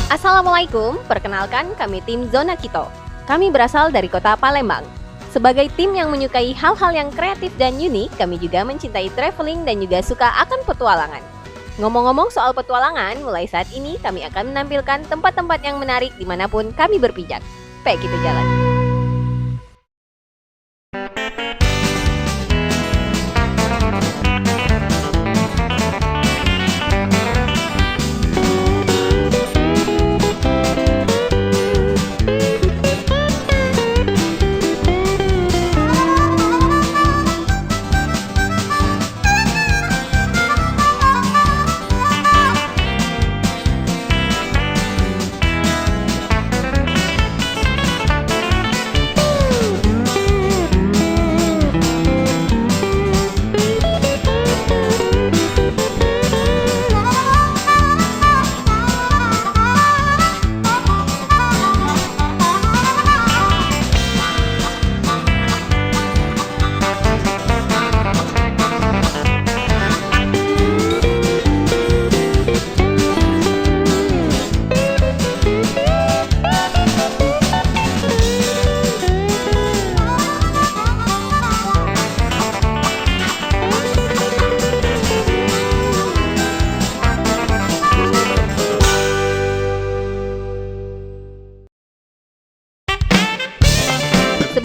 Assalamualaikum, perkenalkan kami tim Zona Kito. Kami berasal dari kota Palembang. Sebagai tim yang menyukai hal-hal yang kreatif dan unik, kami juga mencintai traveling dan juga suka akan petualangan. Ngomong-ngomong soal petualangan, mulai saat ini kami akan menampilkan tempat-tempat yang menarik dimanapun kami berpijak. Pek kita jalan.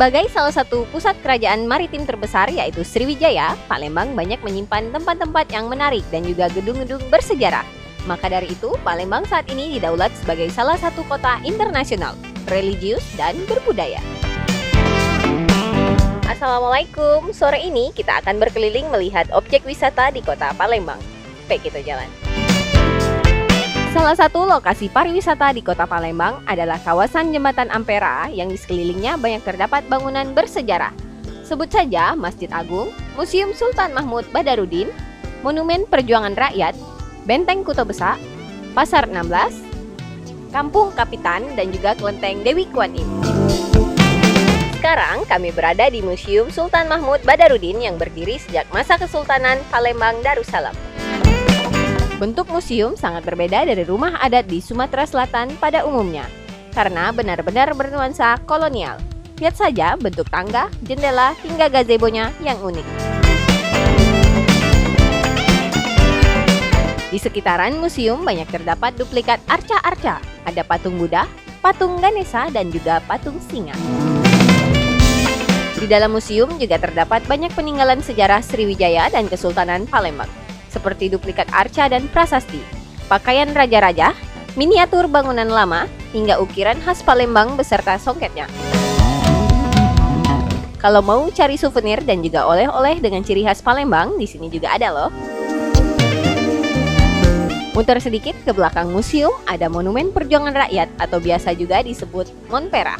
Sebagai salah satu pusat kerajaan maritim terbesar yaitu Sriwijaya, Palembang banyak menyimpan tempat-tempat yang menarik dan juga gedung-gedung bersejarah. Maka dari itu, Palembang saat ini didaulat sebagai salah satu kota internasional, religius, dan berbudaya. Assalamualaikum, sore ini kita akan berkeliling melihat objek wisata di kota Palembang. Pek kita jalan. Salah satu lokasi pariwisata di kota Palembang adalah kawasan Jembatan Ampera yang di sekelilingnya banyak terdapat bangunan bersejarah. Sebut saja Masjid Agung, Museum Sultan Mahmud Badarudin, Monumen Perjuangan Rakyat, Benteng Kuto Besak, Pasar 16, Kampung Kapitan, dan juga Kelenteng Dewi Kuan Im. Sekarang kami berada di Museum Sultan Mahmud Badarudin yang berdiri sejak masa Kesultanan Palembang Darussalam. Bentuk museum sangat berbeda dari rumah adat di Sumatera Selatan pada umumnya, karena benar-benar bernuansa kolonial. Lihat saja bentuk tangga, jendela, hingga gazebo-nya yang unik. Di sekitaran museum banyak terdapat duplikat arca-arca, ada patung Buddha, patung Ganesha, dan juga patung singa. Di dalam museum juga terdapat banyak peninggalan sejarah Sriwijaya dan Kesultanan Palembang, seperti duplikat arca dan prasasti, pakaian raja-raja, miniatur bangunan lama, hingga ukiran khas Palembang beserta songketnya. Kalau mau cari souvenir dan juga oleh-oleh dengan ciri khas Palembang, di sini juga ada loh. Muter sedikit ke belakang museum, ada Monumen Perjuangan Rakyat atau biasa juga disebut Monpera.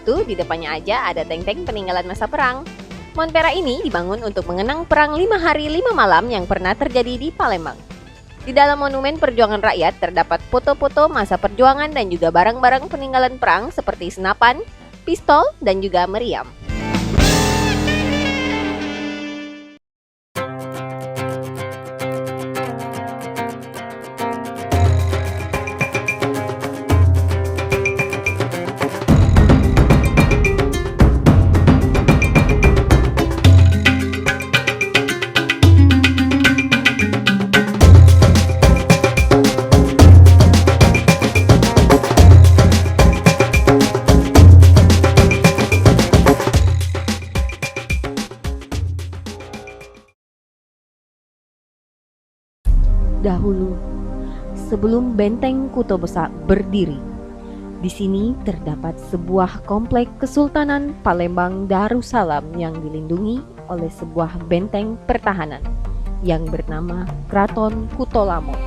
Tuh di depannya aja ada tank-tank peninggalan masa perang. Monpera ini dibangun untuk mengenang perang 5 hari 5 malam yang pernah terjadi di Palembang. Di dalam Monumen Perjuangan Rakyat terdapat foto-foto masa perjuangan dan juga barang-barang peninggalan perang seperti senapan, pistol, dan juga meriam. Dahulu, sebelum Benteng Kuto Besak berdiri, di sini terdapat sebuah komplek Kesultanan Palembang Darussalam yang dilindungi oleh sebuah benteng pertahanan yang bernama Kraton Kutolamo.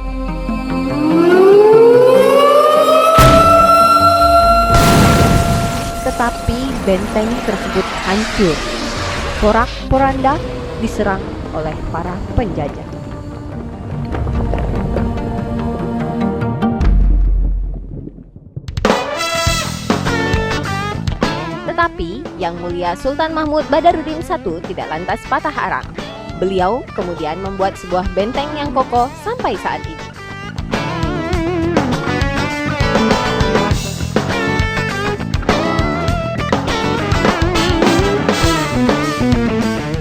Tetapi benteng tersebut hancur, porak-poranda diserang oleh para penjajah. Tetapi, Yang Mulia Sultan Mahmud Badarudin I tidak lantas patah arang. Beliau kemudian membuat sebuah benteng yang kokoh sampai saat ini.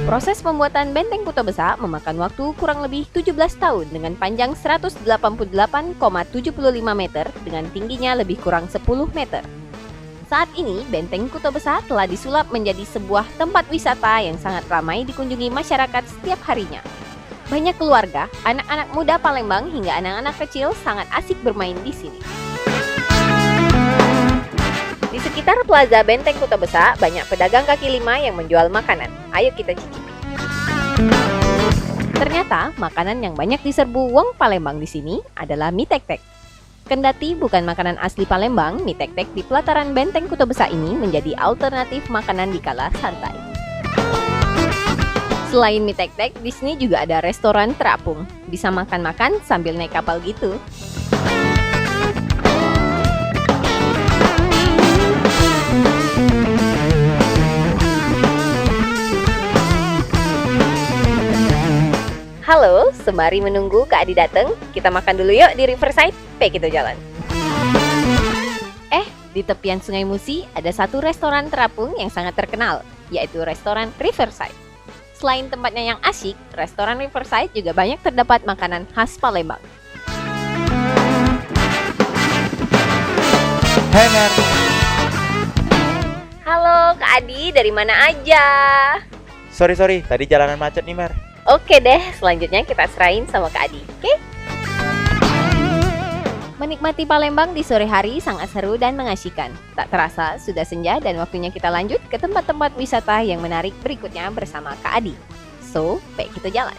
Proses pembuatan Benteng Kuto Besa memakan waktu kurang lebih 17 tahun dengan panjang 188,75 meter dengan tingginya lebih kurang 10 meter. Saat ini, Benteng Kuto Besa telah disulap menjadi sebuah tempat wisata yang sangat ramai dikunjungi masyarakat setiap harinya. Banyak keluarga, anak-anak muda Palembang hingga anak-anak kecil sangat asik bermain di sini. Di sekitar Plaza Benteng Kuto Besa, banyak pedagang kaki lima yang menjual makanan. Ayo kita cicipi. Ternyata, makanan yang banyak diserbu wong Palembang di sini adalah mie tek-tek. Kendati bukan makanan asli Palembang, mie tek-tek di pelataran Benteng Kuto Besa ini menjadi alternatif makanan di kala santai. Selain mie tek-tek, di sini juga ada restoran terapung. Bisa makan-makan sambil naik kapal gitu. Halo, sembari menunggu Kak Adi datang, kita makan dulu yuk di Riverside. Kita jalan. Di tepian Sungai Musi ada satu restoran terapung yang sangat terkenal, yaitu restoran Riverside. Selain tempatnya yang asyik, restoran Riverside juga banyak terdapat makanan khas Palembang. Hey Mer. Halo Kak Adi, dari mana aja? Sorry, tadi jalanan macet nih Mer. Oke deh, selanjutnya kita serahin sama Kak Adi, oke? Menikmati Palembang di sore hari sangat seru dan mengasyikan. Tak terasa, sudah senja dan waktunya kita lanjut ke tempat-tempat wisata yang menarik berikutnya bersama Kak Adi. So, baik kita jalan.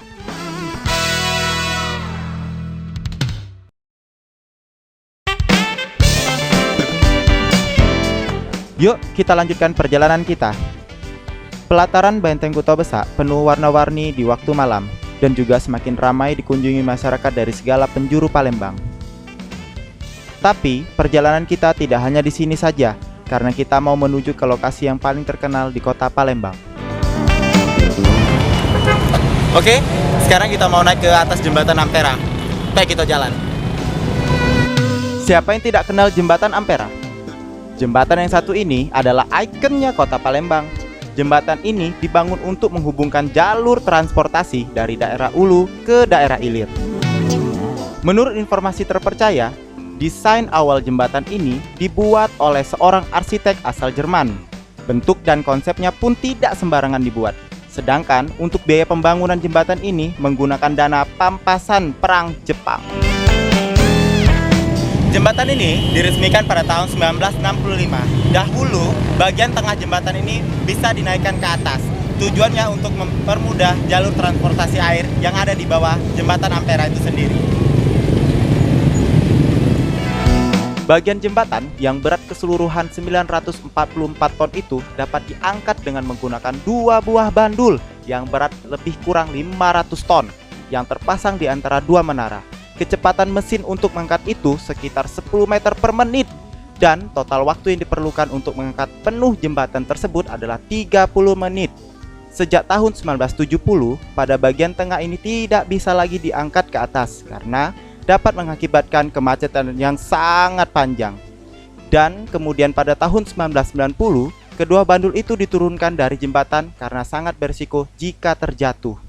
Yuk, kita lanjutkan perjalanan kita. Pelataran Benteng Kuto Besa penuh warna-warni di waktu malam dan juga semakin ramai dikunjungi masyarakat dari segala penjuru Palembang. Tapi, perjalanan kita tidak hanya di sini saja, karena kita mau menuju ke lokasi yang paling terkenal di kota Palembang. Oke, sekarang kita mau naik ke atas jembatan Ampera. Baik, kita jalan. Siapa yang tidak kenal jembatan Ampera? Jembatan yang satu ini adalah ikonnya kota Palembang. Jembatan ini dibangun untuk menghubungkan jalur transportasi dari daerah Ulu ke daerah Ilir. Menurut informasi terpercaya, desain awal jembatan ini dibuat oleh seorang arsitek asal Jerman. Bentuk dan konsepnya pun tidak sembarangan dibuat. Sedangkan untuk biaya pembangunan jembatan ini menggunakan dana pampasan perang Jepang. Jembatan ini diresmikan pada tahun 1965. Dahulu, bagian tengah jembatan ini bisa dinaikkan ke atas. Tujuannya untuk mempermudah jalur transportasi air yang ada di bawah jembatan Ampera itu sendiri. Bagian jembatan yang berat keseluruhan 944 ton itu dapat diangkat dengan menggunakan 2 buah bandul yang berat lebih kurang 500 ton yang terpasang di antara 2 menara. Kecepatan mesin untuk mengangkat itu sekitar 10 meter per menit dan total waktu yang diperlukan untuk mengangkat penuh jembatan tersebut adalah 30 menit. Sejak tahun 1970, pada bagian tengah ini tidak bisa lagi diangkat ke atas karena dapat mengakibatkan kemacetan yang sangat panjang. Dan kemudian pada tahun 1990, kedua bandul itu diturunkan dari jembatan karena sangat berisiko jika terjatuh.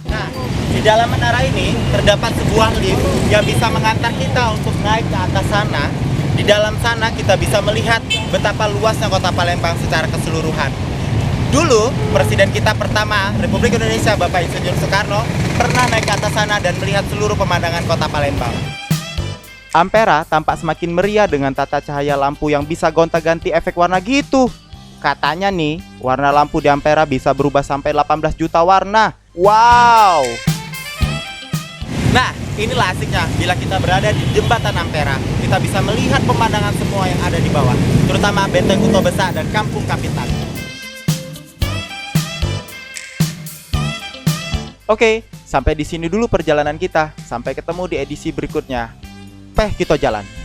Nah, di dalam menara ini terdapat sebuah lift yang bisa mengantar kita untuk naik ke atas sana. Di dalam sana kita bisa melihat betapa luasnya kota Palembang secara keseluruhan. Dulu, Presiden kita pertama, Republik Indonesia, Bapak Insinyur Soekarno, pernah naik ke atas sana dan melihat seluruh pemandangan kota Palembang. Ampera tampak semakin meriah dengan tata cahaya lampu yang bisa gonta-ganti efek warna gitu. Katanya nih, warna lampu di Ampera bisa berubah sampai 18 juta warna. Wow! Nah, inilah asiknya bila kita berada di jembatan Ampera. Kita bisa melihat pemandangan semua yang ada di bawah, terutama Benteng Kuto Besa dan Kampung Kapitan. Oke, sampai di sini dulu perjalanan kita. Sampai ketemu di edisi berikutnya. Kita jalan.